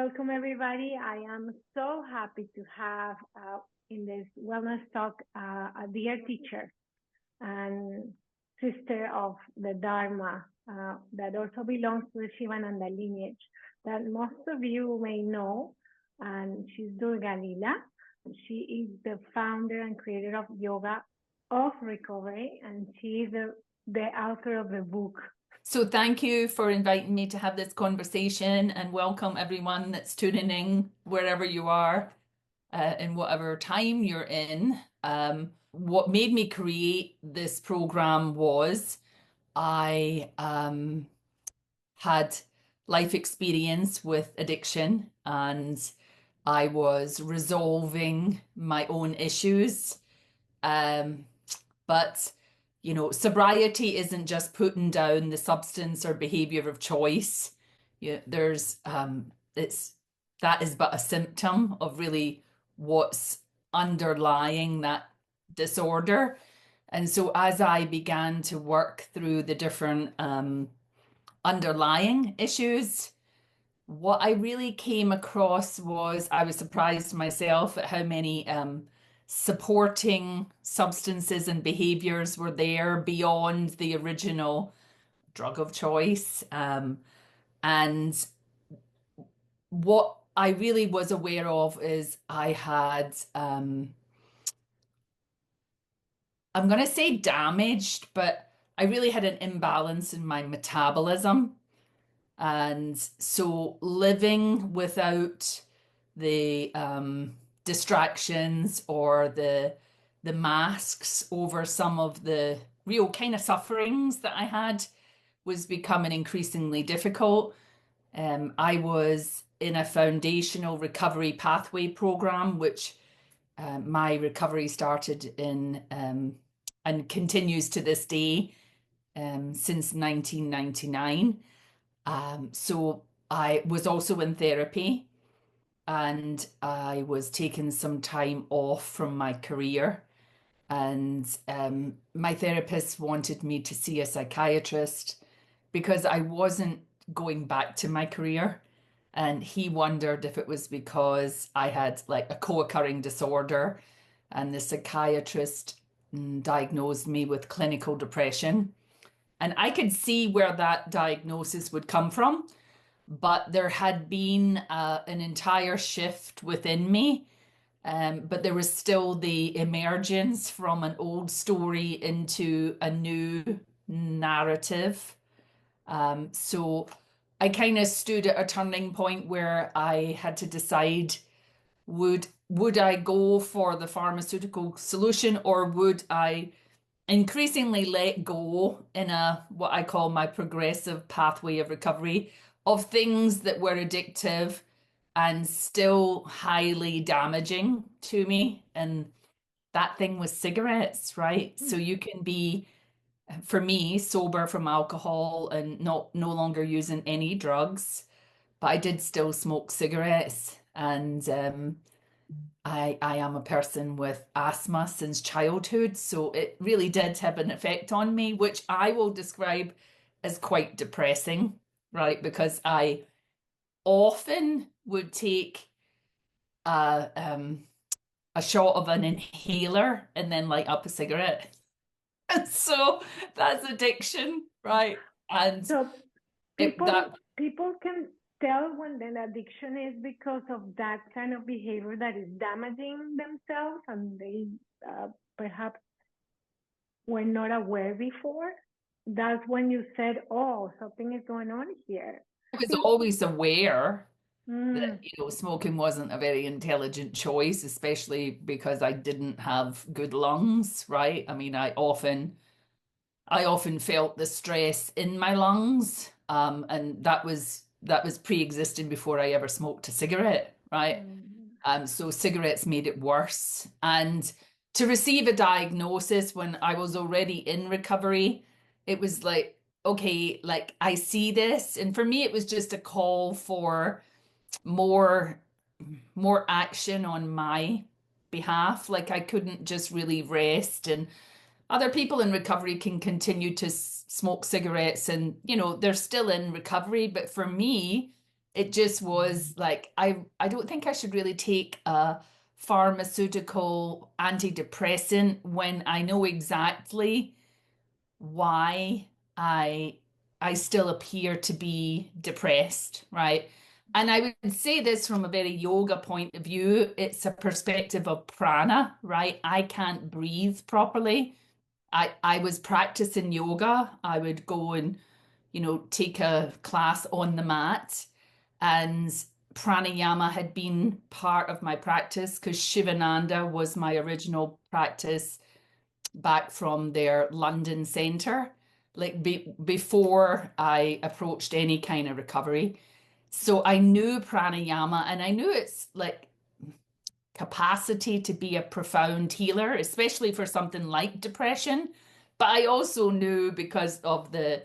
Welcome, everybody. I am so happy to have in this wellness talk a dear teacher and sister of the Dharma that also belongs to the Shivananda lineage that most of you may know. And she's Durga Leela. She is the founder and creator of Yoga of Recovery, and she is the author of the book. So thank you for inviting me to have this conversation, and welcome everyone that's tuning in wherever you are, in whatever time you're in. What made me create this program was I had life experience with addiction, and I was resolving my own issues. But sobriety isn't just putting down the substance or behavior of choice. There's it's that is but a symptom of really what's underlying that disorder. And so as I began to work through the different underlying issues, what I really came across was I was surprised myself at how many supporting substances and behaviors were there beyond the original drug of choice. And what I really was aware of is I had, I'm going to say damaged, but I really had an imbalance in my metabolism. And so living without the distractions or the masks over some of the real kind of sufferings that I had was becoming increasingly difficult. I was in a foundational recovery pathway program, which my recovery started in and continues to this day since 1999. So I was also in therapy, and I was taking some time off from my career. And my therapist wanted me to see a psychiatrist because I wasn't going back to my career. And he wondered if it was because I had like a co-occurring disorder, and the psychiatrist diagnosed me with clinical depression. And I could see where that diagnosis would come from, but there had been an entire shift within me. But there was still the emergence from an old story into a new narrative. So I kind of stood at a turning point where I had to decide, would I go for the pharmaceutical solution, or would I increasingly let go in a what I call my progressive pathway of recovery of things that were addictive and still highly damaging to me. And that thing was cigarettes, right? So you can be, for me, sober from alcohol and no longer using any drugs, but I did still smoke cigarettes. And I am a person with asthma since childhood, so it really did have an effect on me, which I will describe as quite depressing, right? Because I often would take a a shot of an inhaler and then light up a cigarette. And so that's addiction, right? And So it people that people can tell when an addiction is because of that kind of behavior that is damaging themselves, and they perhaps were not aware before. That's when you said, "Oh, something is going on here." I I was think. always aware that Mm, smoking wasn't a very intelligent choice, especially because I didn't have good lungs, right? I mean, I often felt the stress in my lungs, and that was pre-existing before I ever smoked a cigarette, right? mm, So cigarettes made it worse. And to receive a diagnosis when I was already in recovery, it was like, okay, like I see this. And for me, it was just a call for more more action on my behalf. Like I couldn't just really rest, and other people in recovery can continue to smoke cigarettes, and they're still in recovery. But for me, it just was like I don't think I should really take a pharmaceutical antidepressant when I know exactly why I I still appear to be depressed, right? And I would say this from a very yoga point of view. It's a perspective of prana, right? I can't breathe properly. I was practicing yoga. I would go and, take a class on the mat, and pranayama had been part of my practice because Shivananda was my original practice back from their London center, like before I approached any kind of recovery. So I knew pranayama, and I knew it's like capacity to be a profound healer, especially for something like depression. But I also knew, because of the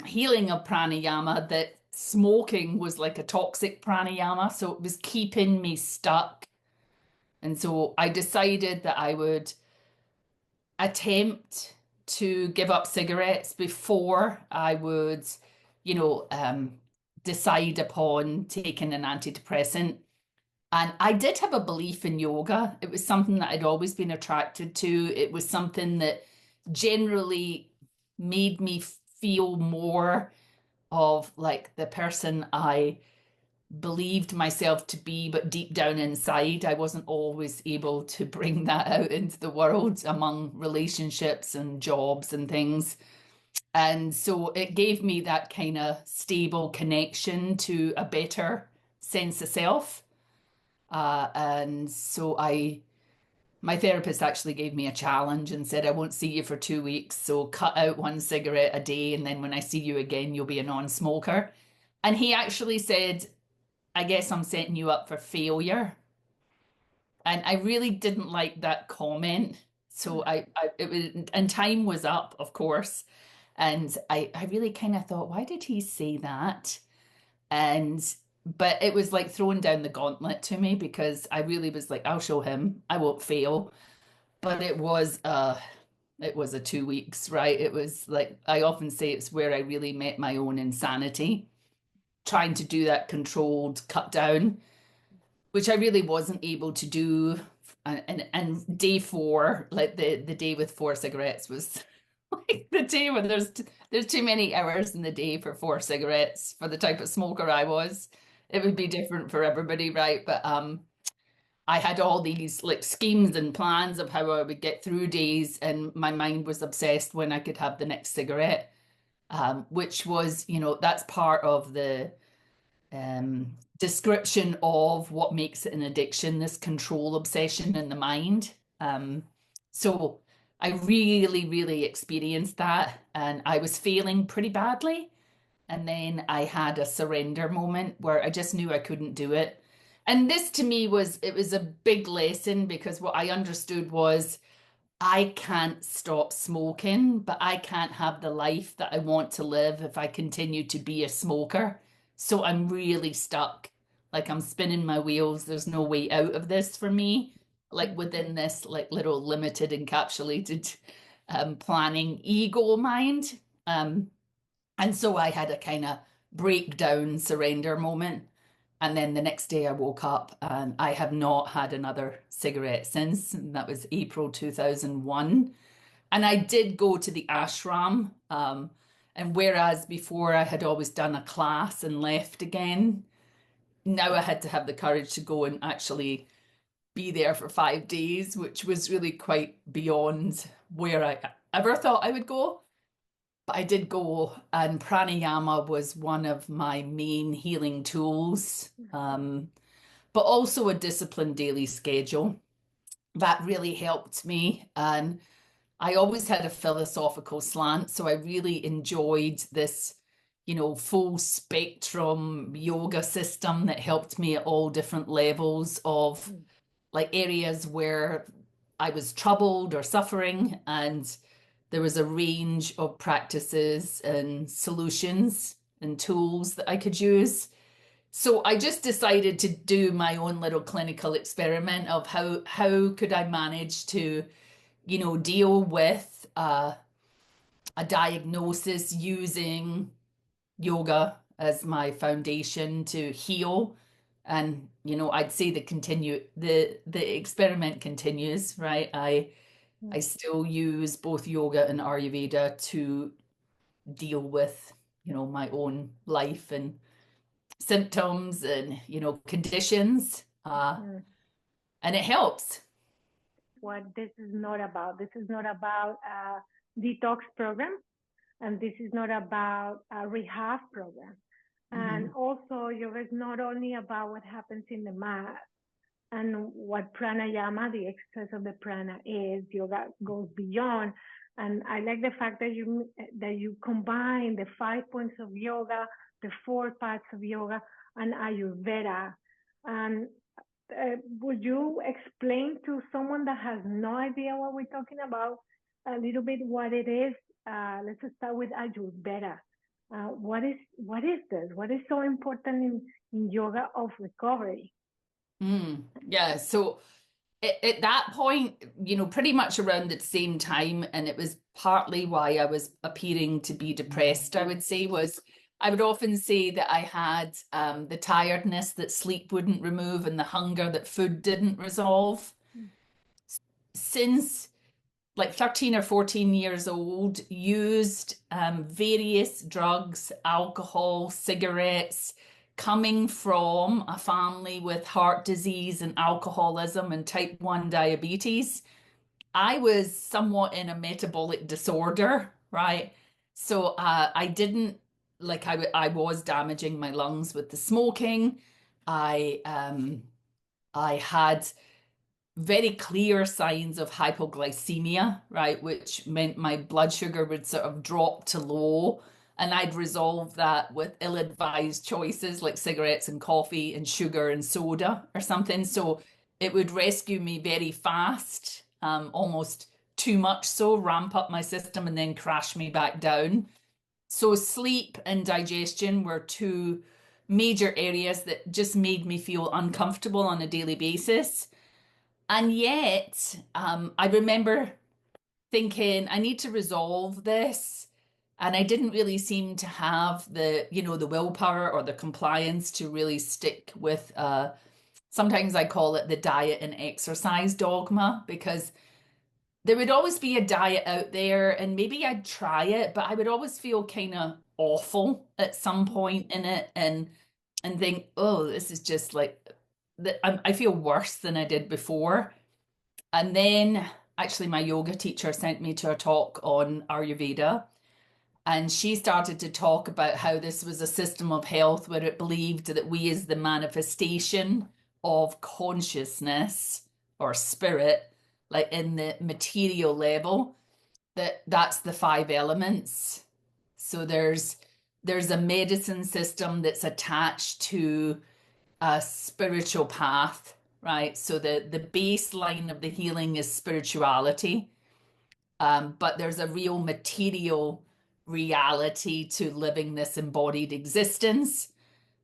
healing of pranayama, that smoking was like a toxic pranayama. So it was keeping me stuck. And so I decided that I would attempt to give up cigarettes before I would, you know, um, decide upon taking an antidepressant. And I did have a belief in yoga. It was something that I'd always been attracted to. It was something that generally made me feel more of like the person I believed myself to be, but deep down inside, I wasn't always able to bring that out into the world among relationships and jobs and things. And so it gave me that kind of stable connection to a better sense of self. And so my therapist actually gave me a challenge and said, I won't see you for 2 weeks. So cut out one cigarette a day. And then when I see you again, you'll be a non-smoker. And he actually said, I guess I'm setting you up for failure. And I really didn't like that comment. So it was, and time was up, of course. And I really kind of thought, why did he say that? And but it was like throwing down the gauntlet to me, because I really was like, I'll show him, I won't fail. But it was a 2 weeks, right? It was like, I often say it's where I really met my own insanity, trying to do that controlled cut down, which I really wasn't able to do. And day four, like the day with 4 cigarettes, was like the day when there's too many hours in the day for 4 cigarettes for the type of smoker I was. It would be different for everybody, right? But I had all these like schemes and plans of how I would get through days, and my mind was obsessed when I could have the next cigarette, which was, that's part of the description of what makes it an addiction, this control obsession in the mind. So I really, really experienced that, and I was failing pretty badly. And then I had a surrender moment where I just knew I couldn't do it. And this to me was a big lesson, because what I understood was I can't stop smoking, but I can't have the life that I want to live if I continue to be a smoker. So I'm really stuck. Like I'm spinning my wheels. There's no way out of this for me. Like within this like little limited encapsulated planning ego mind. And so I had a kind of breakdown surrender moment. And then the next day I woke up and I have not had another cigarette since. And that was April 2001. And I did go to the ashram. And whereas before I had always done a class and left again, now I had to have the courage to go and actually be there for 5 days, which was really quite beyond where I ever thought I would go. But I did go, and pranayama was one of my main healing tools, but also a disciplined daily schedule. That really helped me. And I always had a philosophical slant, so I really enjoyed this, full spectrum yoga system that helped me at all different levels of like areas where I was troubled or suffering, and there was a range of practices and solutions and tools that I could use. So I just decided to do my own little clinical experiment of how could I manage to, deal with a diagnosis using yoga as my foundation to heal. And, I'd say the experiment continues, right? I still use both yoga and Ayurveda to deal with, my own life and symptoms and, conditions. Mm. And it helps. What this is not about. This is not about a detox program, and this is not about a rehab program. And also, yoga is not only about what happens in the mat and what pranayama, the exercise of the prana is. Yoga goes beyond. And I like the fact that you combine the 5 points of yoga, the 4 parts of yoga, and Ayurveda. And would you explain to someone that has no idea what we're talking about a little bit what it is? Let's start with Ayurveda. What is this? What is so important in yoga of recovery? Yeah. So at that point, pretty much around the same time, and it was partly why I was appearing to be depressed, I would say, was I would often say that I had the tiredness that sleep wouldn't remove and the hunger that food didn't resolve. Since like 13 or 14 years old, used various drugs, alcohol, cigarettes, coming from a family with heart disease and alcoholism and type 1 diabetes. I was somewhat in a metabolic disorder, right? So I didn't I was damaging my lungs with the smoking. I had very clear signs of hypoglycemia, right? Which meant my blood sugar would sort of drop to low. And I'd resolve that with ill-advised choices like cigarettes and coffee and sugar and soda or something. So it would rescue me very fast, almost too much so, ramp up my system and then crash me back down. So sleep and digestion were two major areas that just made me feel uncomfortable on a daily basis. And yet, I remember thinking, I need to resolve this. And I didn't really seem to have the willpower or the compliance to really stick with, sometimes I call it the diet and exercise dogma, because there would always be a diet out there and maybe I'd try it, but I would always feel kind of awful at some point in it and think, oh, this is just like, I feel worse than I did before. And then actually my yoga teacher sent me to a talk on Ayurveda, and she started to talk about how this was a system of health where it believed that we as the manifestation of consciousness or spirit, like in the material level, that's the five elements. So there's a medicine system that's attached to a spiritual path, right? So the baseline of the healing is spirituality, but there's a real material reality to living this embodied existence.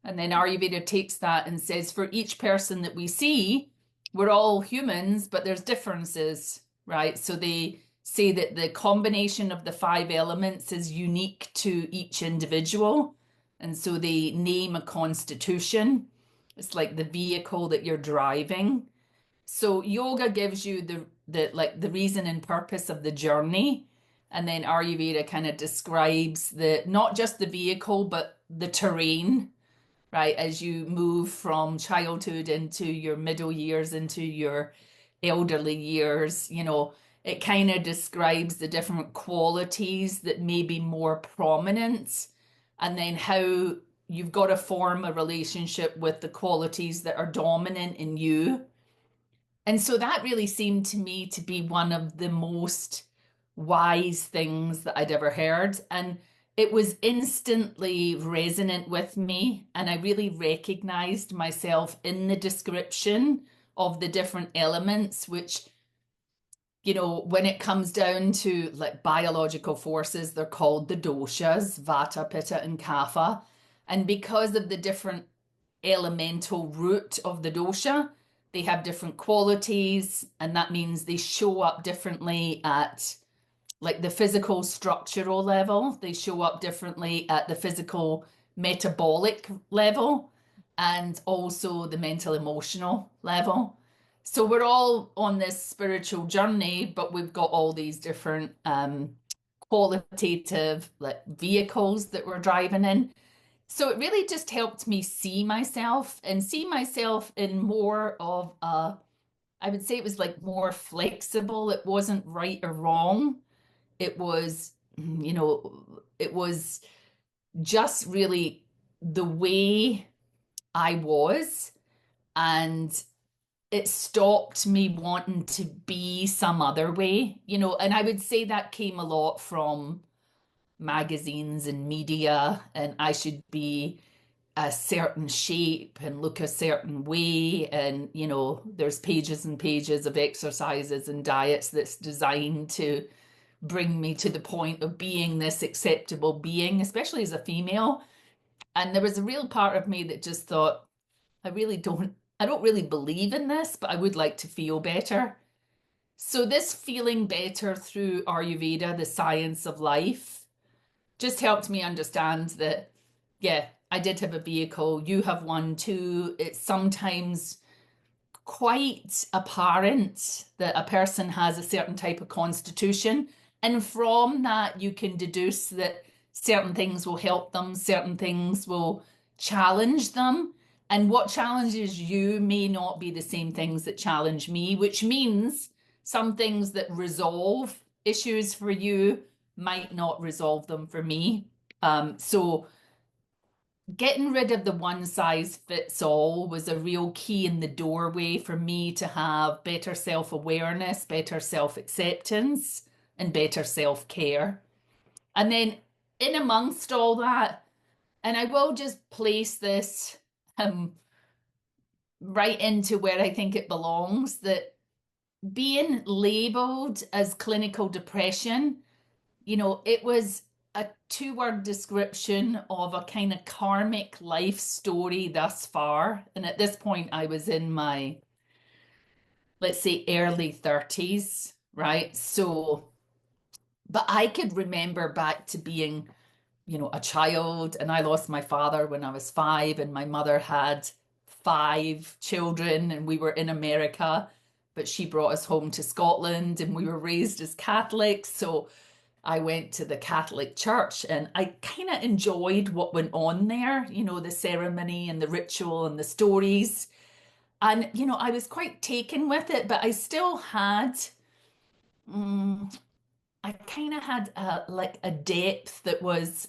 And then Ayurveda takes that and says, for each person that we see, we're all humans, but there's differences, right? So they say that the combination of the five elements is unique to each individual. And so they name a constitution. It's like the vehicle that you're driving. So yoga gives you the reason and purpose of the journey. And then Ayurveda kind of describes the not just the vehicle, but the terrain, right? As you move from childhood into your middle years, into your elderly years, it kind of describes the different qualities that may be more prominent, and then how you've got to form a relationship with the qualities that are dominant in you. And so that really seemed to me to be one of the most wise things that I'd ever heard. And it was instantly resonant with me. And I really recognized myself in the description of the different elements, which, when it comes down to like biological forces, they're called the doshas, vata, pitta, and kapha. And because of the different elemental root of the dosha, they have different qualities, and that means they show up differently at like the physical structural level. They show up differently at the physical metabolic level and also the mental emotional level. So we're all on this spiritual journey, but we've got all these different qualitative like vehicles that we're driving in. So it really just helped me see myself and see myself in more of a, I would say it was like more flexible. It wasn't right or wrong. It was, it was just really the way I was. And it stopped me wanting to be some other way, and I would say that came a lot from magazines and media, and I should be a certain shape and look a certain way. And, there's pages and pages of exercises and diets that's designed to bring me to the point of being this acceptable being, especially as a female. And there was a real part of me that just thought, I don't really believe in this, but I would like to feel better. So this feeling better through Ayurveda, the science of life, just helped me understand that, yeah, I did have a vehicle. You have one too. It's sometimes quite apparent that a person has a certain type of constitution. And from that, you can deduce that certain things will help them, certain things will challenge them. And what challenges you may not be the same things that challenge me, which means some things that resolve issues for you might not resolve them for me. So getting rid of the one size fits all was a real key in the doorway for me to have better self awareness, better self acceptance, and better self care. And then, in amongst all that, and I will just place this right into where I think it belongs, that being labeled as clinical depression, it was a two-word description of a kind of karmic life story thus far. And at this point, I was in my, let's say, early 30s, right? So, but I could remember back to being, a child, and I lost my father when I was 5, and my mother had 5 children, and we were in America, but she brought us home to Scotland, and we were raised as Catholics. So I went to the Catholic Church and I kind of enjoyed what went on there, the ceremony and the ritual and the stories. And, I was quite taken with it, but I still had, I kind of had like a depth that was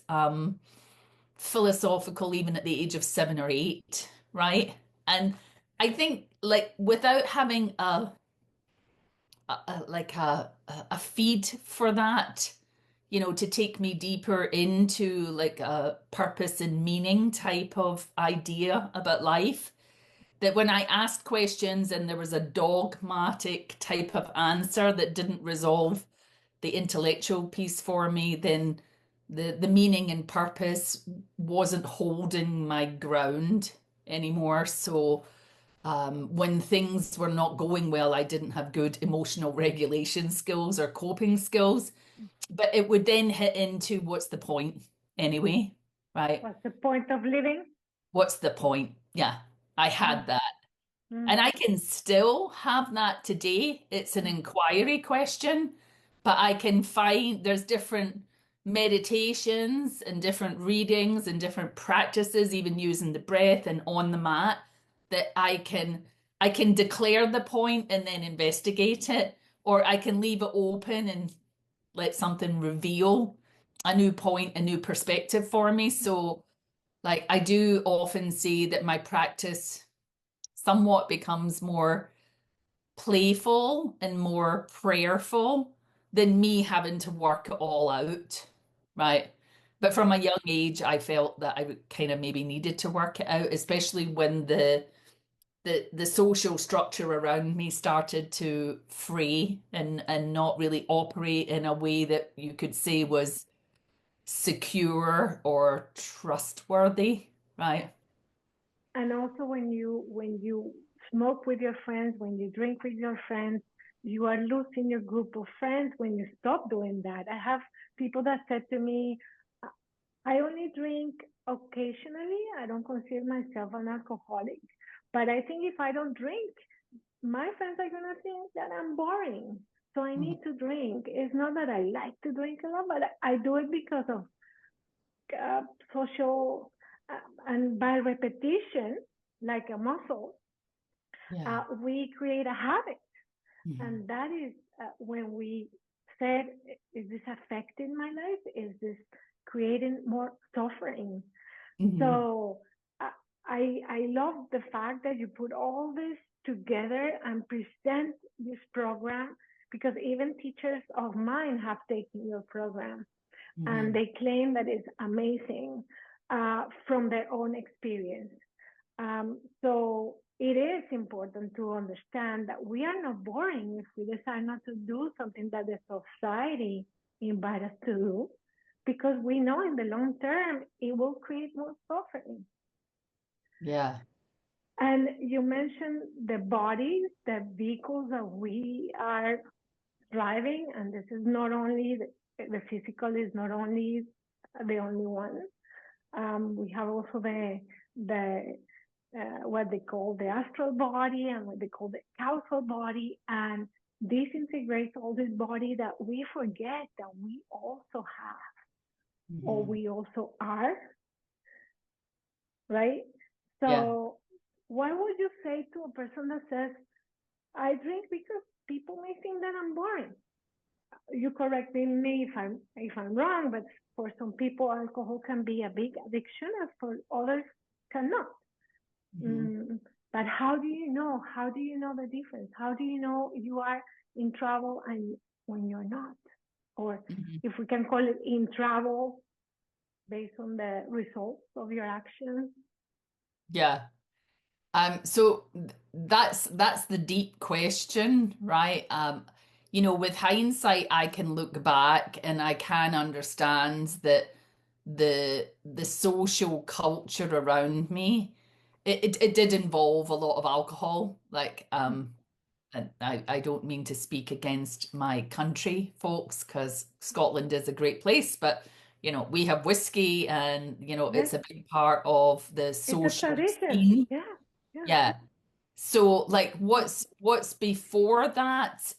philosophical even at the age of 7 or 8, right? And I think like without having like a feed for that, to take me deeper into like a purpose and meaning type of idea about life. That when I asked questions and there was a dogmatic type of answer that didn't resolve the intellectual piece for me, then the meaning and purpose wasn't holding my ground anymore. So when things were not going well, I didn't have good emotional regulation skills or coping skills. But it would then hit into what's the point anyway, right? What's the point of living? What's the point? Yeah, I had that. Mm. And I can still have that today. It's an inquiry question, but I can find there's different meditations and different readings and different practices, even using the breath and on the mat, that I can declare the point and then investigate it, or I can leave it open and let something reveal a new point, a new perspective for me. So, like, I do often see that my practice somewhat becomes more playful and more prayerful than me having to work it all out, right? But from a young age, I felt that I kind of maybe needed to work it out, especially when the social structure around me started to fray and not really operate in a way that you could say was secure or trustworthy, right? And also when you smoke with your friends, when you drink with your friends, you are losing your group of friends when you stop doing that. I have people that said to me, I only drink occasionally, I don't consider myself an alcoholic, but I think if I don't drink, my friends are gonna think that I'm boring. So I Mhm. need to drink. It's not that I like to drink a lot, but I do it because of uh, social and by repetition, like a muscle, Yeah. we create a habit. Mhm. And that is when we said, is this affecting my life? Is this creating more suffering? Mhm. So I love the fact that you put all this together and present this program, because even teachers of mine have taken your program and Mhm. they claim that it's amazing from their own experience. So it is important to understand that we are not boring if we decide not to do something that the society invites us to do, because we know in the long term it will create more suffering. Yeah. And you mentioned the bodies, the vehicles that we are driving, and this is not only the physical is not only the only one. We have also the what they call the astral body and what they call the causal body, and this integrates all this body that we forget that we also have or Mhm. we also are, right? Yeah. So what would you say to a person that says, I drink because people may think that I'm boring? You correct me if I'm wrong, but for some people, alcohol can be a big addiction, and for others, cannot. Mhm. Mm, but how do you know? How do you know the difference? How do you know you are in trouble and when you're not? Or Mhm. if we can call it in trouble based on the results of your actions. Yeah. So that's the deep question, right? With hindsight, I can look back and I can understand that the social culture around me, it did involve a lot of alcohol. And I don't mean to speak against my country folks, because Scotland is a great place, but we have whiskey and Yes, it's a big part of the it's a social tradition. scene. Yeah, yeah. Yeah. So like what's before that?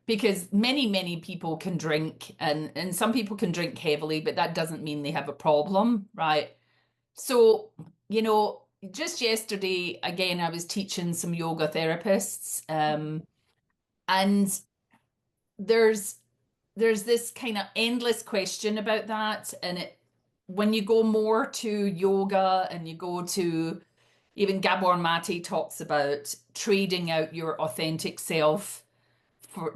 Because many people can drink, and some people can drink heavily, but that doesn't mean they have a problem, right? So, just yesterday, again, I was teaching some yoga therapists, and there's there's this kind of endless question about that. And when you go more to yoga and you go to even Gabor Mate talks about trading out your authentic self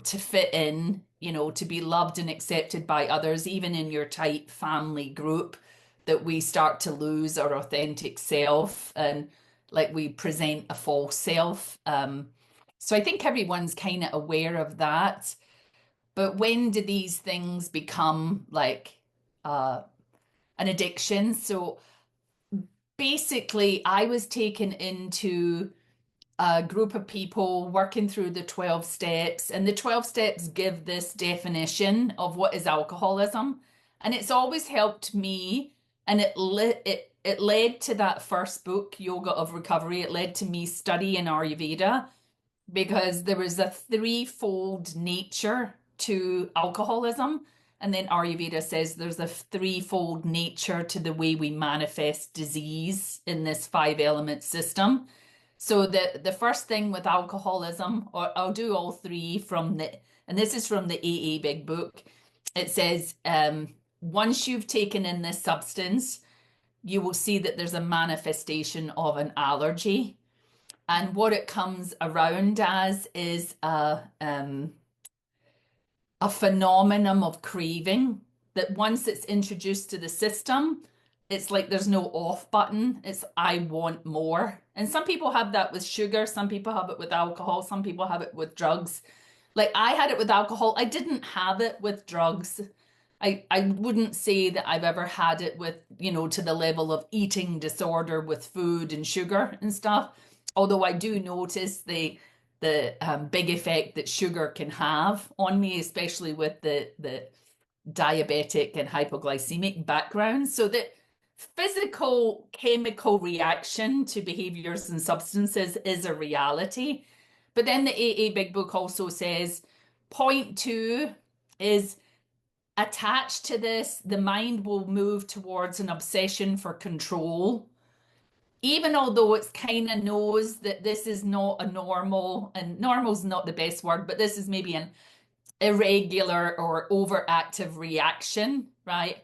to fit in, to be loved and accepted by others, even in your tight family group, that we start to lose our authentic self and like we present a false self. So I think everyone's kind of aware of that. But when do these things become like uh, an addiction? So basically, I was taken into a group of people working through the 12 steps, and the 12 steps give this definition of what is alcoholism. And it's always helped me. And it led to that first book, Yoga of Recovery. It led to me studying Ayurveda, because there was a threefold nature to alcoholism. And then Ayurveda says there's a threefold nature to the way we manifest disease in this five element system. So the first thing with alcoholism, or I'll do all three and this is from the AA Big Book. It says, once you've taken in this substance, you will see that there's a manifestation of an allergy. And what it comes around as is a phenomenon of craving, that once it's introduced to the system, it's like there's no off button. It's I want more. And some people have that with sugar, some people have it with alcohol, some people have it with drugs. Like I had it with alcohol. I didn't have it with drugs. I wouldn't say that I've ever had it with, to the level of eating disorder with food and sugar and stuff. Although I do notice the big effect that sugar can have on me, especially with the diabetic and hypoglycemic background. So that physical chemical reaction to behaviors and substances is a reality. But then the AA Big Book also says point two is attached to this, the mind will move towards an obsession for control. Even although it's kind of knows that this is not a normal, and normal's not the best word, but this is maybe an irregular or overactive reaction, right?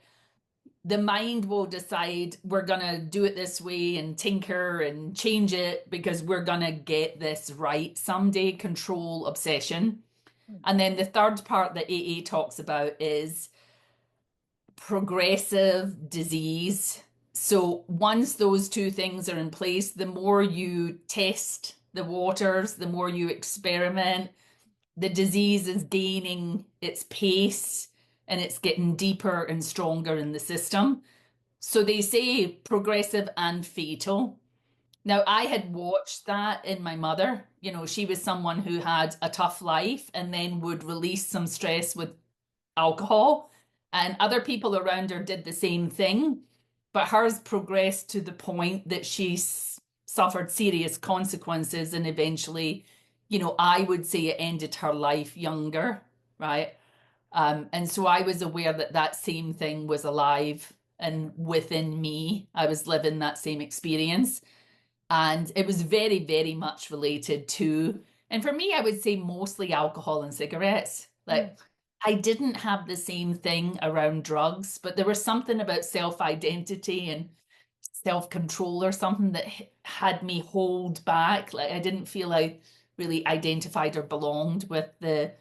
The mind will decide we're going to do it this way and tinker and change it because we're going to get this right someday, control, obsession. And then the third part that AA talks about is progressive disease. So once those two things are in place, the more you test the waters, the more you experiment, the disease is gaining its pace and it's getting deeper and stronger in the system. So they say progressive and fatal. Now, I had watched that in my mother. You know, she was someone who had a tough life and then would release some stress with alcohol, and other people around her did the same thing, but hers progressed to the point that she suffered serious consequences, and eventually, you know, I would say it ended her life younger, right? And so I was aware that that same thing was alive and within me. I was living that same experience, and it was very, very much related to, and for me, I would say mostly alcohol and cigarettes. Like, I didn't have the same thing around drugs, but there was something about self-identity and self-control or something that had me hold back. Like, I didn't feel I really identified or belonged with the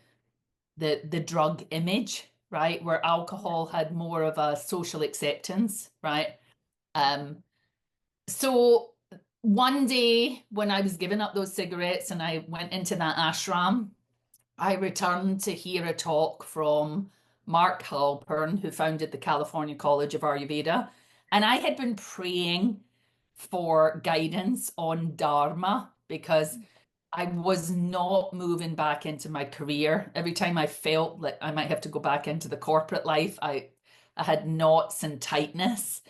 drug image, right? Where alcohol had more of a social acceptance, right? So one day when I was giving up those cigarettes and I went into that ashram, I returned to hear a talk from Mark Halpern, who founded the California College of Ayurveda. And I had been praying for guidance on Dharma because I was not moving back into my career. Every time I felt like I might have to go back into the corporate life, I had knots and tightness.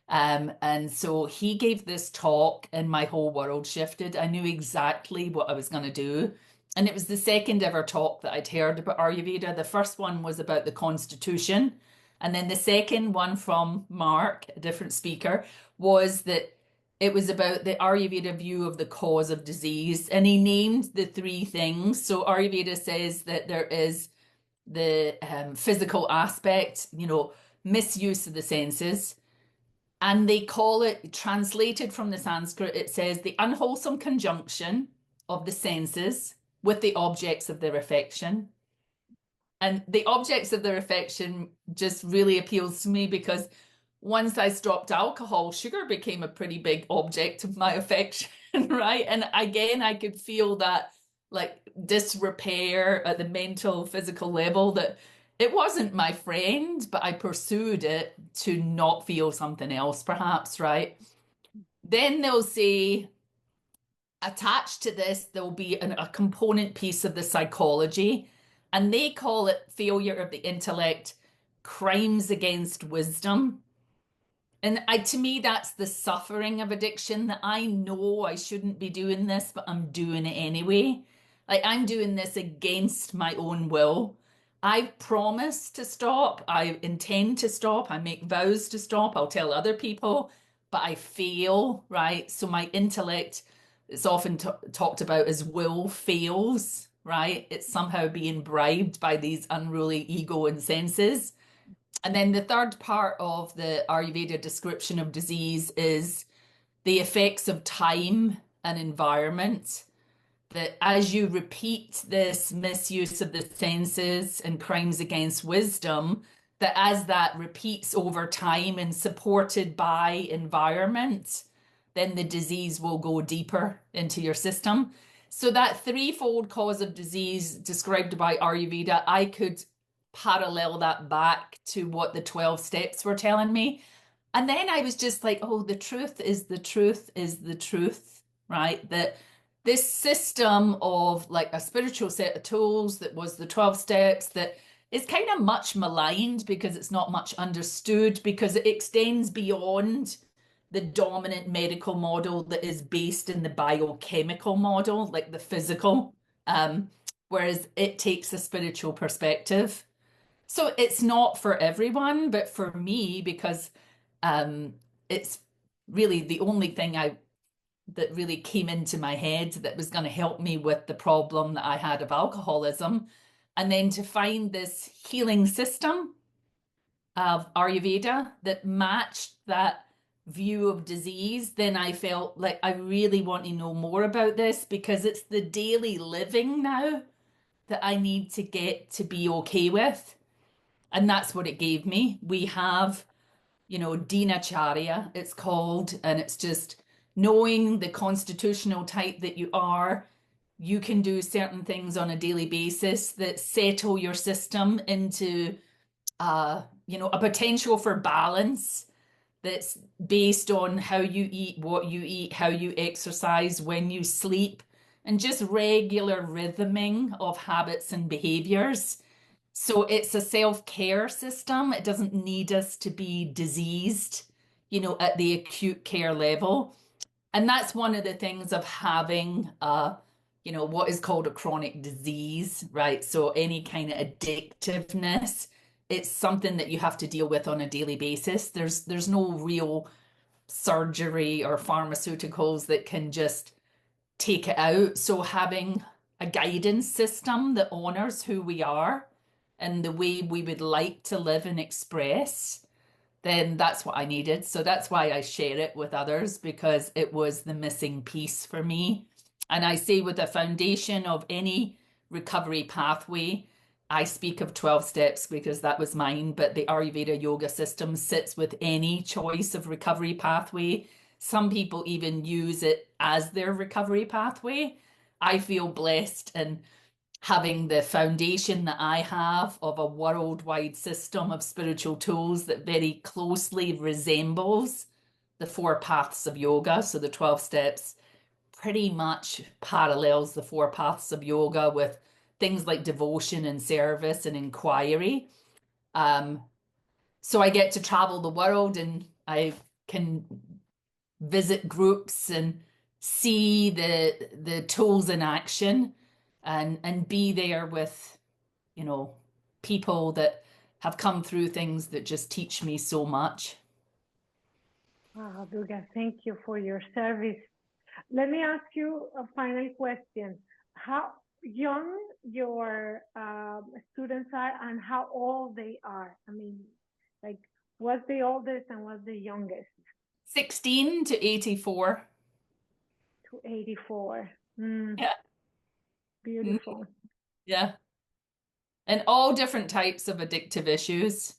And so he gave this talk and my whole world shifted. I knew exactly what I was going to do. And it was the second ever talk that I'd heard about Ayurveda. The first one was about the Constitution. And then the second one from Mark, a different speaker, was that it was about the Ayurveda view of the cause of disease. And he named the three things. So Ayurveda says that there is the physical aspect, you know, misuse of the senses. And they call it, translated from the Sanskrit, it says the unwholesome conjunction of the senses with the objects of their affection. And the objects of their affection just really appeals to me because once I stopped alcohol, sugar became a pretty big object of my affection, right? And again, I could feel that like disrepair at the mental, physical level, that it wasn't my friend, but I pursued it to not feel something else, perhaps, right? Then they'll say, attached to this, there'll be a component piece of the psychology, and they call it failure of the intellect, crimes against wisdom. And to me, that's the suffering of addiction, that I know I shouldn't be doing this, but I'm doing it anyway. Like, I'm doing this against my own will. I promise to stop. I intend to stop. I make vows to stop. I'll tell other people, but I fail, right? So my intellect is often talked about as will fails, right? It's somehow being bribed by these unruly ego and senses. And then the third part of the Ayurveda description of disease is the effects of time and environment. That as you repeat this misuse of the senses and crimes against wisdom, that as that repeats over time and supported by environment, then the disease will go deeper into your system. So that threefold cause of disease described by Ayurveda, I could parallel that back to what the 12 steps were telling me. And then I was just like, oh, the truth is the truth is the truth, right? That this system of like a spiritual set of tools that was the 12 steps, that it's kind of much maligned because it's not much understood, because it extends beyond the dominant medical model that is based in the biochemical model, like the physical, whereas it takes a spiritual perspective. So it's not for everyone, but for me, because um, it's really the only thing I that really came into my head that was going to help me with the problem that I had of alcoholism. And then to find this healing system of Ayurveda that matched that view of disease, then I felt like I really want to know more about this, because it's the daily living now that I need to get to be okay with. And that's what it gave me. We have, Dinacharya, it's called, and it's just knowing the constitutional type that you are. You can do certain things on a daily basis that settle your system into, a potential for balance that's based on how you eat, what you eat, how you exercise, when you sleep, and just regular rhythming of habits and behaviors. So it's a self-care system. It doesn't need us to be diseased, at the acute care level. And that's one of the things of having what is called a chronic disease, right? So any kind of addictiveness, it's something that you have to deal with on a daily basis. There's no real surgery or pharmaceuticals that can just take it out. So having a guidance system that honors who we are and the way we would like to live and express, then that's what I needed. So that's why I share it with others, because it was the missing piece for me. And I say with the foundation of any recovery pathway, I speak of 12 steps because that was mine, but the Ayurveda yoga system sits with any choice of recovery pathway. Some people even use it as their recovery pathway. I feel blessed and having the foundation that I have of a worldwide system of spiritual tools that very closely resembles the four paths of yoga. So the 12 steps pretty much parallels the four paths of yoga with things like devotion and service and inquiry. Um, so I get to travel the world and I can visit groups and see the tools in action, and be there with, you know, people that have come through things that just teach me so much. Wow, Durga, thank you for your service. Let me ask you a final question. How young your students are and how old they are? I mean, like, what's the oldest and what's the youngest? 16 to 84. To 84. Mm, Yeah. Mhm. beautiful. Yeah. And all different types of addictive issues,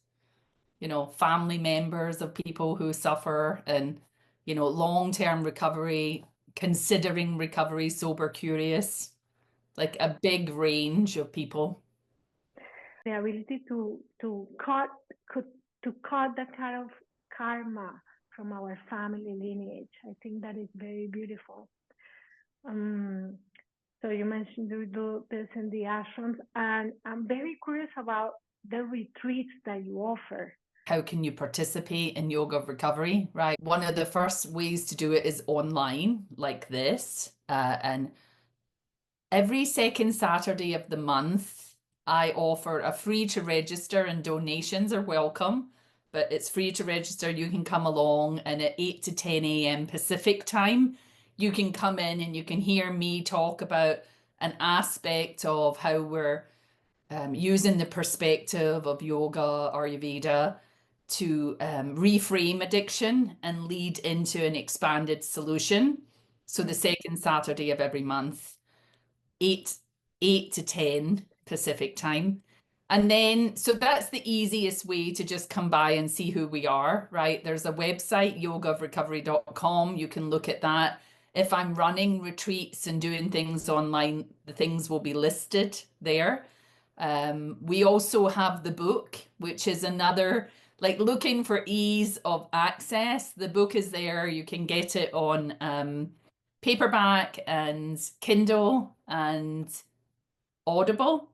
family members of people who suffer, and, long-term recovery, considering recovery, sober curious, like a big range of people. The ability to cut that kind of karma from our family lineage. I think that is very beautiful. Um, so you mentioned you do this in the ashrams, and I'm very curious about the retreats that you offer. How can you participate in yoga recovery, right? One of the first ways to do it is online, like this. And every second Saturday of the month, I offer a free to register, and donations are welcome, but it's free to register. You can come along, and at 8 to 10 a.m. Pacific time, you can come in and you can hear me talk about an aspect of how we're using the perspective of yoga, Ayurveda, to reframe addiction and lead into an expanded solution. So the second Saturday of every month, 8 8 to 10 Pacific time. And then, so that's the easiest way to just come by and see who we are, right? There's a website, yogaofrecovery.com. You can look at that. If I'm running retreats and doing things online, the things will be listed there. We also have the book, which is another, like, looking for ease of access. The book is there. You can get it on paperback and Kindle and Audible.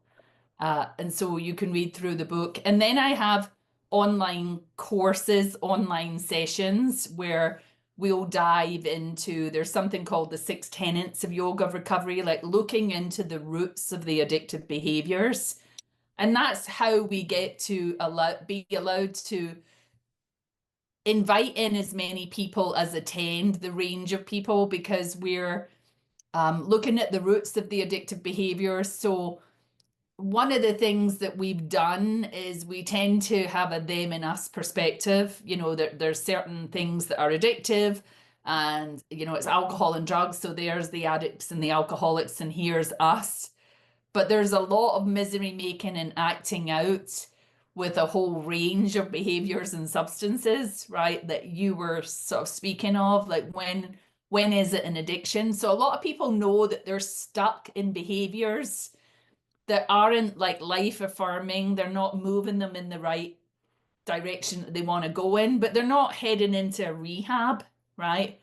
And so you can read through the book. And then I have online courses, online sessions where we'll dive into, there's something called the 6 tenets of yoga recovery, like looking into the roots of the addictive behaviors. And that's how we get to be allowed to invite in as many people as attend, the range of people, because we're looking at the roots of the addictive behaviors. So one of the things that we've done is we tend to have a them and us perspective. You know, there's certain things that are addictive, and you know, it's alcohol and drugs, so there's the addicts and the alcoholics, and here's us. But there's a lot of misery making and acting out with a whole range of behaviors and substances, right, that you were sort of speaking of, like when is it an addiction? So a lot of people know that they're stuck in behaviors that aren't like life affirming. They're not moving them in the right direction that they want to go in, but they're not heading into a rehab, right?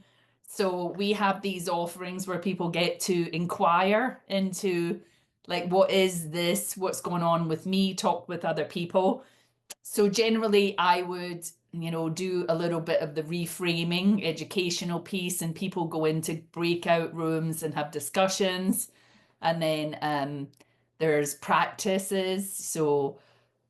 So we have these offerings where people get to inquire into like, what is this? What's going on with me? Talk with other people. So generally I would, you know, do a little bit of the reframing educational piece, and people go into breakout rooms and have discussions. And then there's practices. So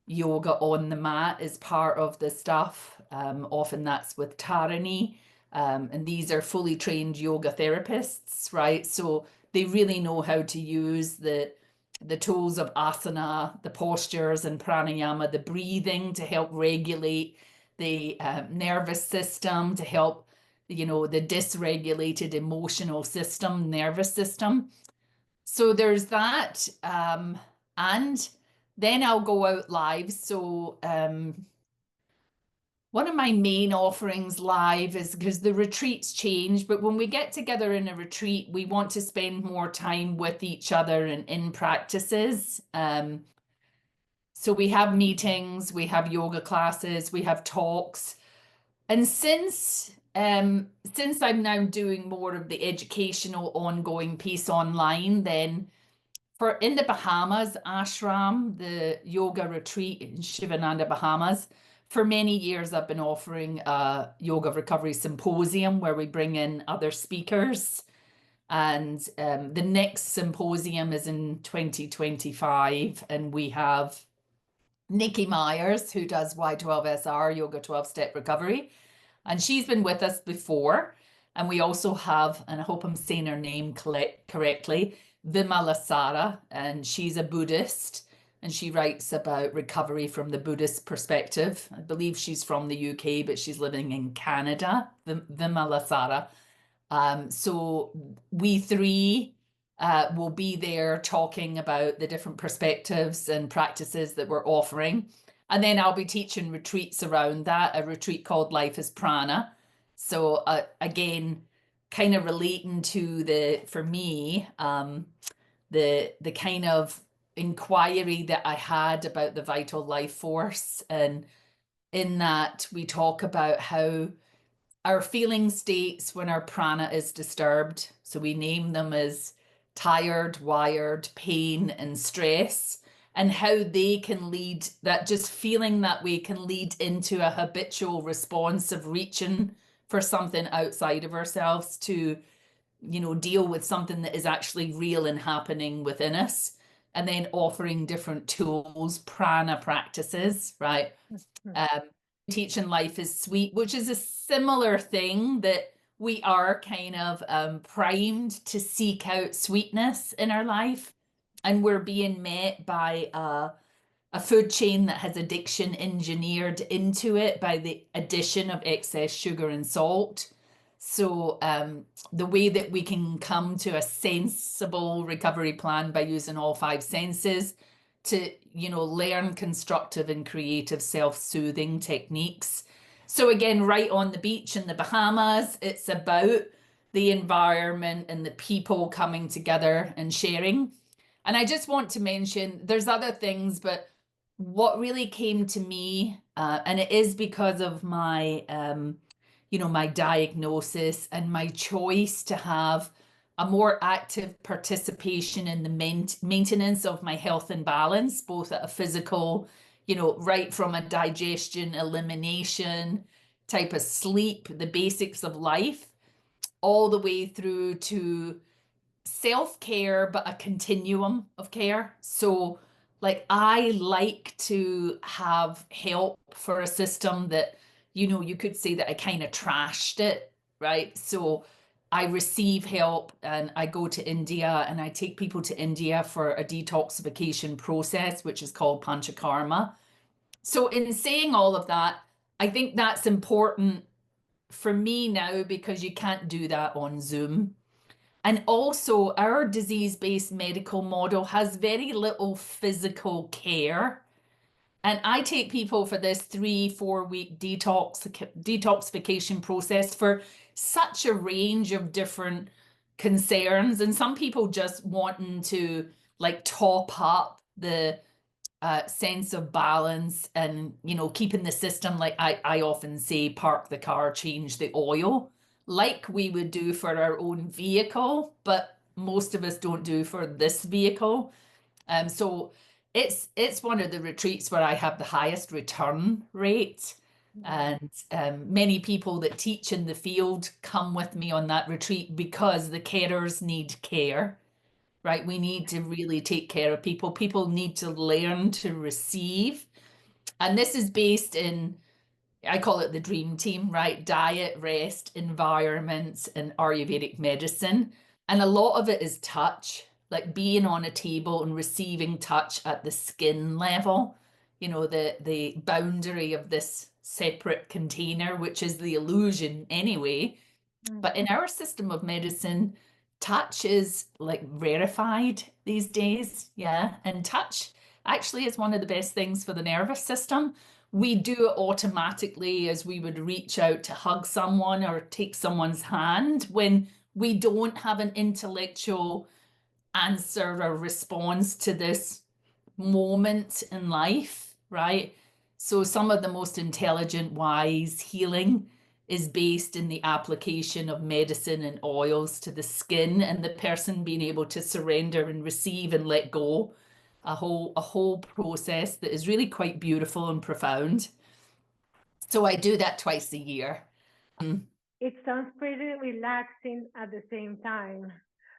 yoga on the mat is part of the stuff. Often that's with Tarini. And these are fully trained yoga therapists, right? So they really know how to use the tools of asana, the postures and pranayama, the breathing to help regulate the nervous system, to help, you know, the dysregulated emotional system, nervous system. So there's that. And then I'll go out live. So one of my main offerings live is because the retreats change, but when we get together in a retreat, we want to spend more time with each other and in practices. So we have meetings, we have yoga classes, we have talks. And since I'm now doing more of the educational ongoing piece online, then for in the Bahamas ashram, the yoga retreat in Shivananda, Bahamas, for many years I've been offering a yoga recovery symposium where we bring in other speakers. And the next symposium is in 2025, and we have Nikki Myers, who does Y12SR, Yoga 12-Step Recovery, and she's been with us before. And we also have, and I hope I'm saying her name correctly, Vimalasara, and she's a Buddhist, and she writes about recovery from the Buddhist perspective. I believe she's from the UK, but she's living in Canada, Vimalasara. So we three will be there talking about the different perspectives and practices that we're offering. And then I'll be teaching retreats around that, a retreat called Life is Prana. So again, kind of relating to for me, the kind of inquiry that I had about the vital life force. And in that we talk about how our feeling states when our prana is disturbed. So we name them as tired, wired, pain, and stress, and how they can lead, that just feeling that way can lead into a habitual response of reaching for something outside of ourselves to, you know, deal with something that is actually real and happening within us. And then offering different tools, prana practices, right? Um, Teaching life is sweet, which is a similar thing, that we are kind of primed to seek out sweetness in our life, and we're being met by a food chain that has addiction engineered into it by the addition of excess sugar and salt. So the way that we can come to a sensible recovery plan by using all five senses to, you know, learn constructive and creative self-soothing techniques. So again, right on the beach in the Bahamas, it's about the environment and the people coming together and sharing. And I just want to mention, there's other things, but what really came to me, and it is because of my, you know, my diagnosis and my choice to have a more active participation in the maintenance of my health and balance, both at a physical, right from a digestion, elimination, type of sleep, the basics of life, all the way through to self-care, but a continuum of care. So, like, I like to have help for a system that, you could say that I kind of trashed it, right? So, I receive help and I go to India and I take people to India for a detoxification process, which is called Panchakarma. So, in saying all of that, I think that's important for me now because you can't do that on Zoom. And also, our disease-based medical model has very little physical care. And I take people for this 3-4 week detoxification process for such a range of different concerns. And some people just wanting to like top up the sense of balance and keeping the system, like I often say, park the car, change the oil, like we would do for our own vehicle, but most of us don't do for this vehicle. So it's one of the retreats where I have the highest return rate. And many people that teach in the field come with me on that retreat because the carers need care, right? We need to really take care of people. People need to learn to receive. And this is based in, I call it the dream team, right? Diet, rest, environment, and Ayurvedic medicine. And a lot of it is touch, like being on a table and receiving touch at the skin level, the boundary of this separate container, which is the illusion anyway. But in our system of medicine, touch is like rarefied these days. Yeah. And touch actually is one of the best things for the nervous system. We do it automatically as we would reach out to hug someone or take someone's hand when we don't have an intellectual answer or response to this moment in life, right? So some of the most intelligent, wise healing is based in the application of medicine and oils to the skin and the person being able to surrender and receive and let go. A whole process that is really quite beautiful and profound. So I do that twice a year. It sounds pretty relaxing at the same time.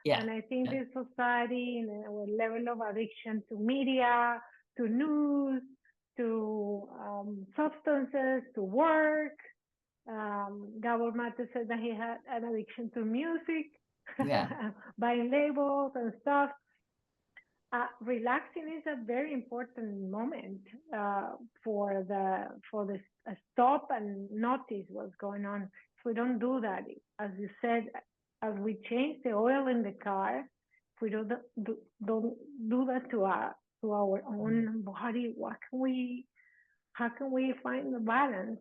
Yeah. And I think Yeah. this society and our level of addiction to media, to news, to substances, to work. Gabor Mate said that he had an addiction to music, Yeah. buying labels and stuff. Relaxing is a very important moment for the stop and notice what's going on. If we don't do that, as you said, as we change the oil in the car, if we don't do that to our own body, how can we find the balance?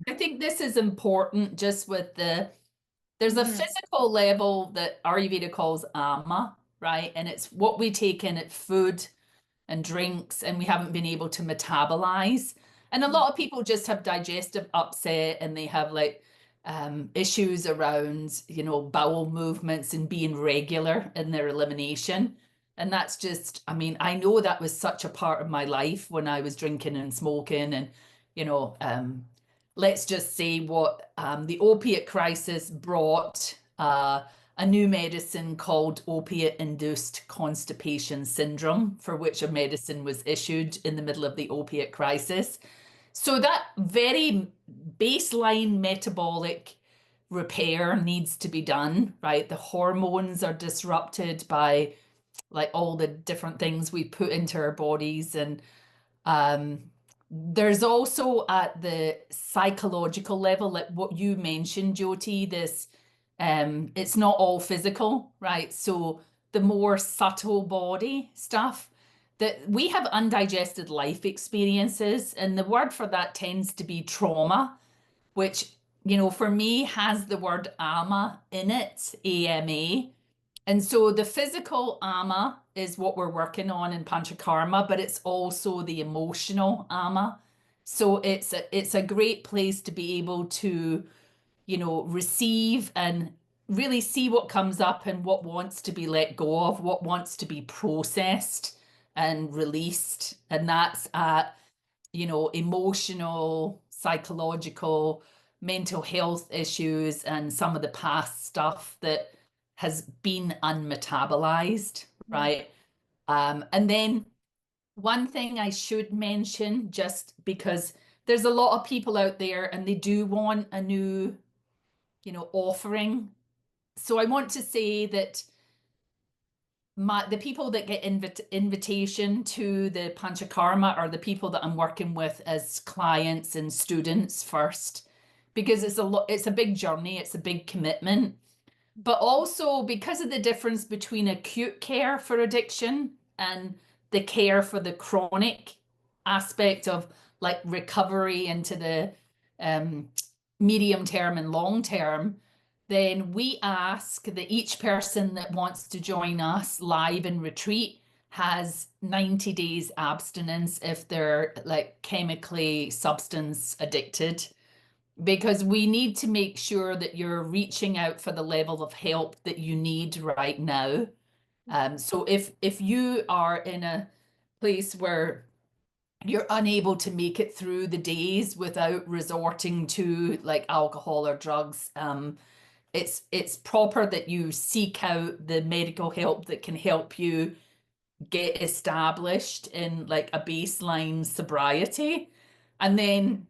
I think this is important just with there's a Mhm. physical level that Ayurveda calls ama, right? And it's what we take in at food and drinks, and we haven't been able to metabolize. And a lot of people just have digestive upset and they have like issues around, bowel movements and being regular in their elimination. And that's just, I mean, I know that was such a part of my life when I was drinking and smoking and, you know, um, let's just say what the opiate crisis brought a new medicine called opiate-induced constipation syndrome, for which a medicine was issued in the middle of the opiate crisis. So that very baseline metabolic repair needs to be done, right? The hormones are disrupted by like all the different things we put into our bodies and there's also at the psychological level, like what you mentioned, Jyoti, this it's not all physical, right? So the more subtle body stuff that we have undigested life experiences, and the word for that tends to be trauma, which, for me has the word ama in it, AMA. And so the physical ama is what we're working on in Panchakarma, but it's also the emotional ama. So it's a great place to be able to, receive and really see what comes up and what wants to be let go of, what wants to be processed and released. And that's at, emotional, psychological, mental health issues and some of the past stuff that has been unmetabolized, right? And then one thing I should mention, just because there's a lot of people out there and they do want a new, offering. So I want to say that the people that get invitation to the Panchakarma are the people that I'm working with as clients and students first, because it's a big journey, it's a big commitment. But also because of the difference between acute care for addiction and the care for the chronic aspect of like recovery into the um, medium term and long term, then we ask that each person that wants to join us live in retreat has 90 days abstinence if they're like chemically substance addicted, because we need to make sure that you're reaching out for the level of help that you need right now. So if you are in a place where you're unable to make it through the days without resorting to like alcohol or drugs, it's proper that you seek out the medical help that can help you get established in like a baseline sobriety. And then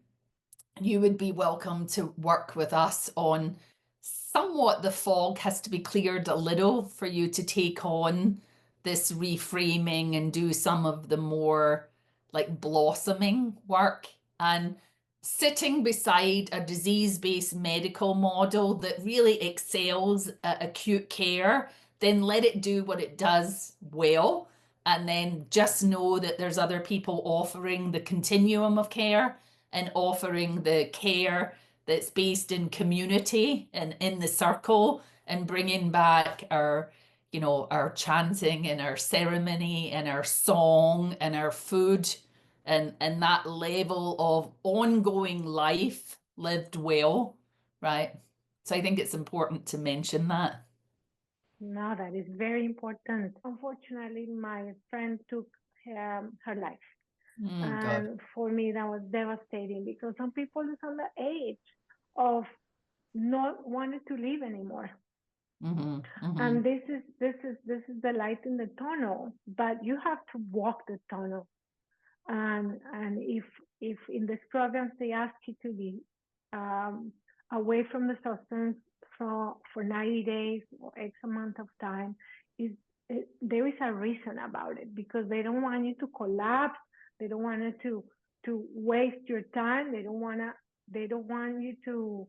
you would be welcome to work with us on somewhat the fog has to be cleared a little for you to take on this reframing and do some of the more like blossoming work, and sitting beside a disease-based medical model that really excels at acute care, then let it do what it does well, and then just know that there's other people offering the continuum of care and offering the care that's based in community and in the circle, and bringing back our chanting and our ceremony and our song and our food, and that level of ongoing life lived well, right? So I think it's important to mention that. No, that is very important. Unfortunately, my friend took her life. God. And for me, that was devastating because some people is on the age of not wanting to live anymore. And this is the light in the tunnel, but you have to walk the tunnel. And if in these programs they ask you to be away from the substance for 90 days or X amount of time, there is a reason about it, because they don't want you to collapse. They don't want you to waste your time. They don't want you to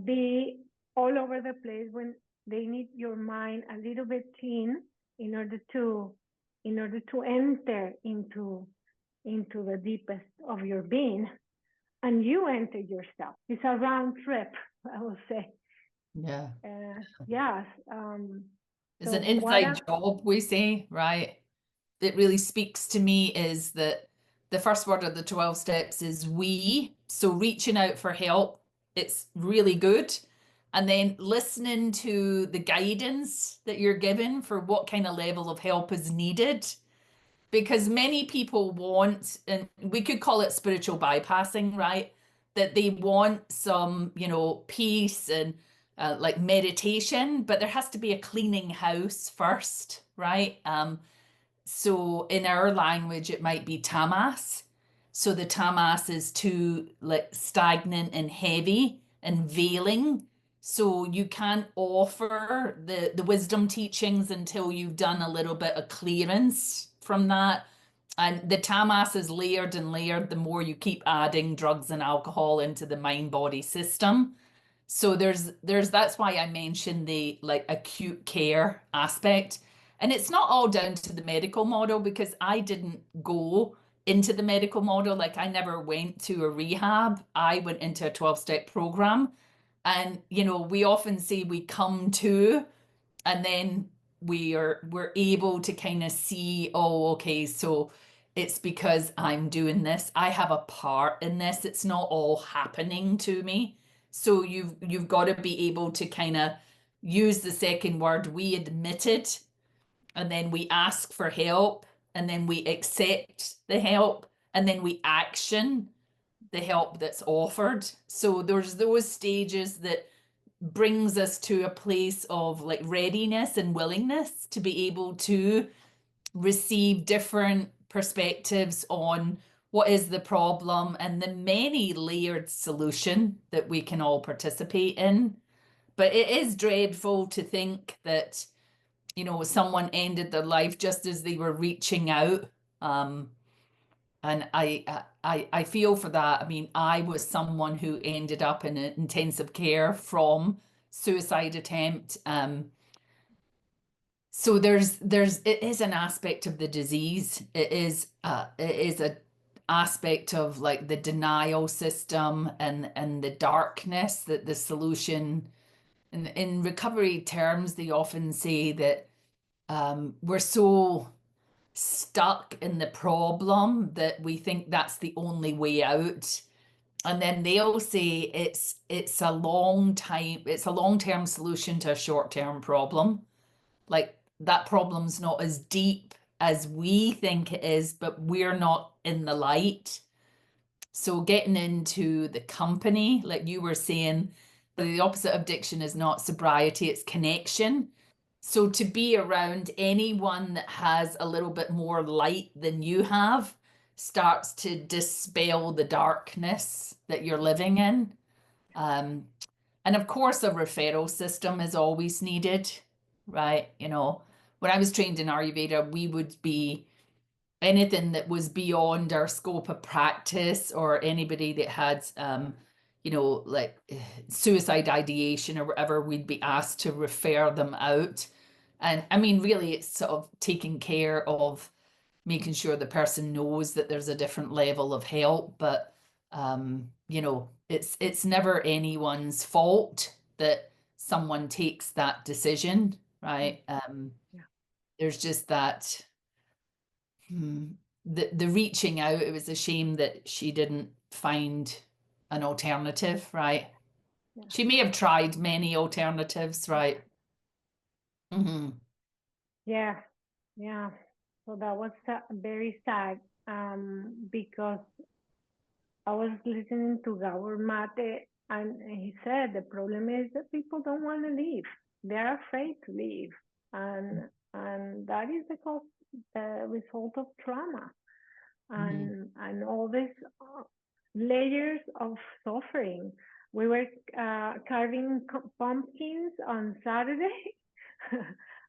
be all over the place, when they need your mind a little bit clean in order to enter into the deepest of your being, and you enter yourself. It's a round trip, I will say. Yeah. Yes. It's So an inside job, we say, right? That really speaks to me is that the first word of the 12 steps is we. So reaching out for help, it's really good. And then listening to the guidance that you're given for what kind of level of help is needed. Because many people want, and we could call it spiritual bypassing, right? That they want some, peace and like meditation, but there has to be a cleaning house first, right? So in our language, it might be tamas. So the tamas is too like stagnant and heavy and veiling. So you can't offer the wisdom teachings until you've done a little bit of clearance from that. And the tamas is layered and layered the more you keep adding drugs and alcohol into the mind body system. So there's that's why I mentioned the like acute care aspect. And it's not all down to the medical model, because I didn't go into the medical model. Like I never went to a rehab. I went into a 12-step program. And we often say we come to, and then we're able to kind of see, oh, okay, so it's because I'm doing this. I have a part in this. It's not all happening to me. So you've got to be able to kind of use the second word, we admit it, and then we ask for help, and then we accept the help, and then we action the help that's offered. So there's those stages that brings us to a place of like readiness and willingness to be able to receive different perspectives on what is the problem and the many layered solution that we can all participate in. But it is dreadful to think that, you know, someone ended their life just as they were reaching out. And I feel for that. I mean, I was someone who ended up in intensive care from suicide attempt. So it is an aspect of the disease. It is a aspect of like the denial system and the darkness that the solution in recovery terms, they often say that we're so stuck in the problem that we think that's the only way out. And then they'll say it's a long-term solution to a short-term problem. Like that problem's not as deep as we think it is, but we're not in the light. So getting into the company, like you were saying, the opposite of addiction is not sobriety, it's connection. So to be around anyone that has a little bit more light than you have starts to dispel the darkness that you're living in. Um, and of course, a referral system is always needed, right? You know, when I was trained in Ayurveda, we would be anything that was beyond our scope of practice or anybody that had you know, like suicide ideation or whatever, we'd be asked to refer them out. And I mean, really, it's sort of taking care of making sure the person knows that there's a different level of help, but you know, it's never anyone's fault that someone takes that decision, right? Yeah. There's just that the reaching out. It was a shame that she didn't find an alternative, right? Yeah. She may have tried many alternatives, right? Hmm. Yeah. Yeah. So that was very sad because I was listening to Gabor Mate, and he said the problem is that people don't want to leave. They're afraid to leave, and that is the result of trauma Hmm. and all these layers of suffering. We were carving pumpkins on Saturday,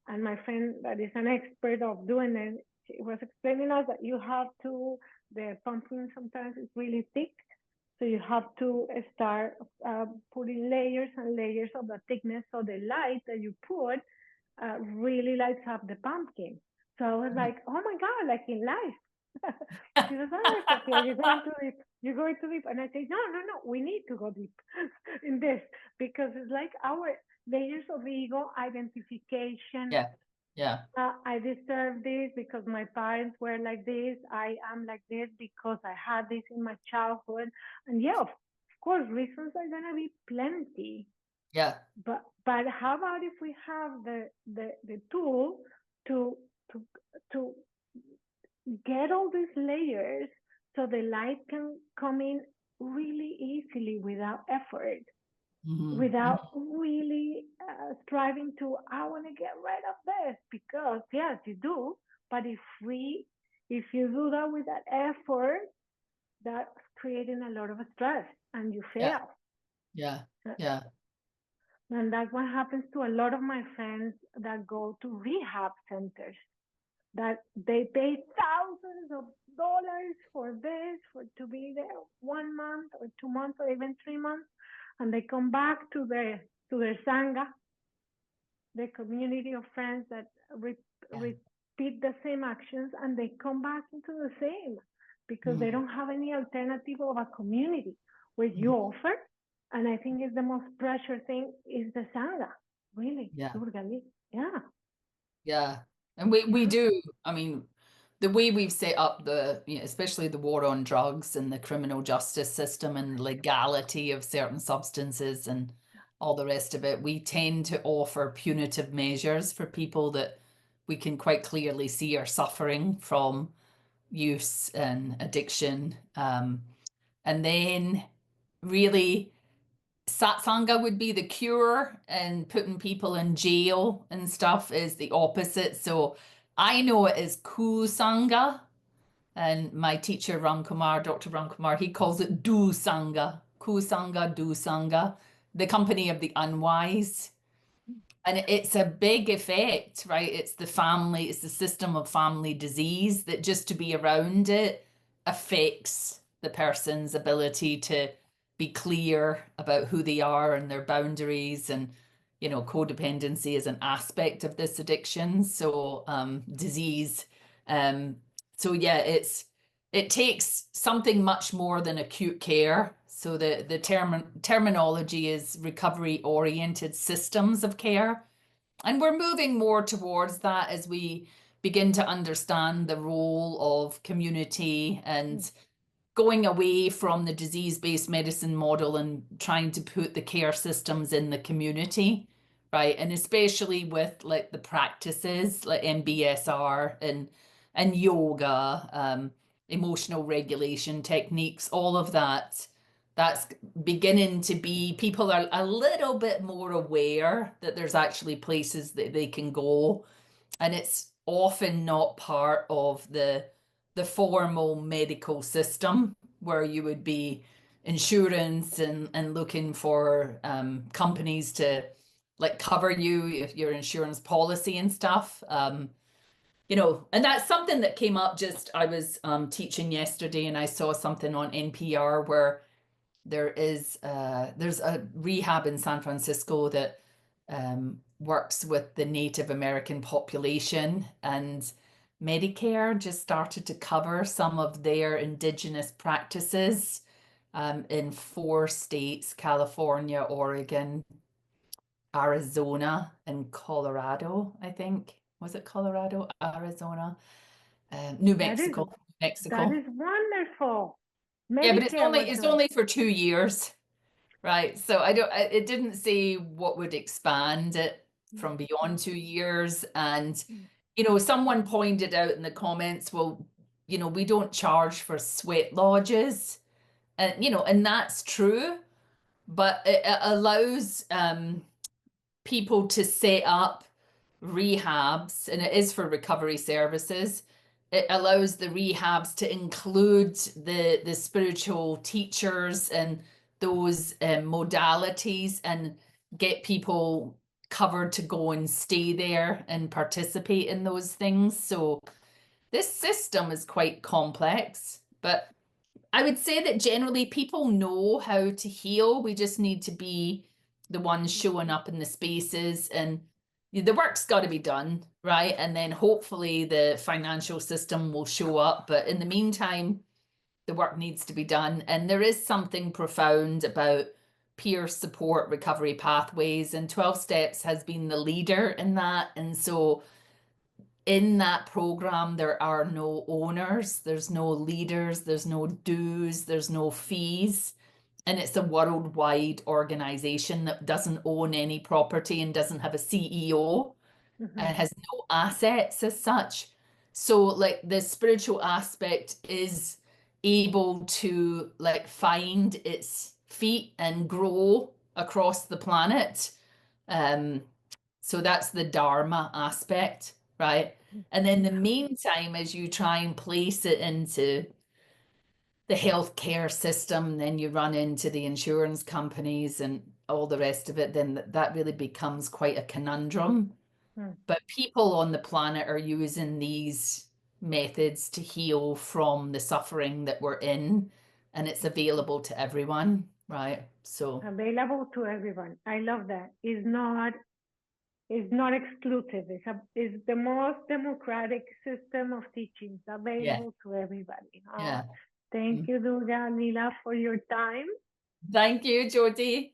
and my friend that is an expert of doing it, she was explaining us that you have to, the pumpkin sometimes is really thick, so you have to start putting layers and layers of the thickness, so the light that you put really lights up the pumpkin. So I was like, oh my God, like in life. She was, oh, it's okay, you're going to deep, you're going to deep. And I say, no, no, no, we need to go deep in this because it's like our layers of ego, identification. Yeah, yeah, I deserve this because my parents were like this. I am like this because I had this in my childhood. And yeah, of course, reasons are going to be plenty. yeah. But how about if we have the tool to to to get all these layers so the light can come in really easily without effort, Hmm. without really striving to, I want to get rid of this, because yes, you do. But if you do that with that effort, that's creating a lot of stress and you Yeah, fail. yeah, yeah. And that's what happens to a lot of my friends that go to rehab centers, that they pay thousands of dollars for this, for to be there 1 month or 2 months or even 3 months, and they come back to their sangha, the community of friends that Yeah. repeat the same actions, and they come back into the same because they Mm. don't have any alternative of a community where you Mhm. offer. And I think it's the most precious thing is the sangha, really, Yeah, Durga Leela. Yeah, yeah. And we yeah, do, I mean, the way we've set up the, you know, especially the war on drugs and the criminal justice system and legality of certain substances and all the rest of it. We tend to offer punitive measures for people that we can quite clearly see are suffering from use and addiction. And then really satsanga would be the cure, and putting people in jail and stuff is the opposite. So I know it as kusanga, and my teacher Ramkumar, Dr. Ramkumar, he calls it do sanga, kusanga, do sanga, the company of the unwise. And it's a big effect, right? It's the family, it's the system of family disease that just to be around it affects the person's ability to be clear about who they are and their boundaries. And, you know, codependency is an aspect of this addiction. So, disease. Um, so yeah, it takes something much more than acute care. So the terminology is recovery oriented systems of care. And we're moving more towards that as we begin to understand the role of community and going away from the disease-based medicine model and trying to put the care systems in the community, right? And especially with like the practices like MBSR and yoga, emotional regulation techniques, all of that. That's beginning to be, people are a little bit more aware that there's actually places that they can go, and it's often not part of the formal medical system where you would be insurance and looking for companies to like cover you if your insurance policy and stuff. You know, and that's something that came up. Just I was teaching yesterday and I saw something on NPR where there's a rehab in San Francisco that works with the Native American population, and Medicare just started to cover some of their indigenous practices in 4 states: California, Oregon, Arizona, and Colorado, I think. Was it Colorado, Arizona, New Mexico, That Mexico? is wonderful. Yeah, but Medicare was it's only for 2 years. Right. So it didn't say what would expand it from beyond 2 years. And, you know, someone pointed out in the comments, well, you know, we don't charge for sweat lodges. And, you know, and that's true, but it allows people to set up rehabs, and it is for recovery services. It allows the rehabs to include the spiritual teachers and those modalities, and get people covered to go and stay there and participate in those things. So this system is quite complex, but I would say that generally people know how to heal. We just need to be the ones showing up in the spaces, and the work's got to be done, right? And then hopefully the financial system will show up. But in the meantime, the work needs to be done. And there is something profound about peer support recovery pathways, and 12 Steps has been the leader in that. And so in that program, there are no owners, there's no leaders, there's no dues, there's no fees. And it's a worldwide organization that doesn't own any property and doesn't have a CEO and has no assets as such. So, like, the spiritual aspect is able to like find its feet and grow across the planet. Um, so that's the Dharma aspect, right? And then the meantime, as you try and place it into the healthcare system, then you run into the insurance companies and all the rest of it, then that really becomes quite a conundrum. But people on the planet are using these methods to heal from the suffering that we're in, and it's available to everyone, right? So available to everyone. I love that. It's not exclusive. It's the most democratic system of teachings yeah, available to everybody. yeah. Thank you, Durga Leela, for your time. Thank you, Jodie.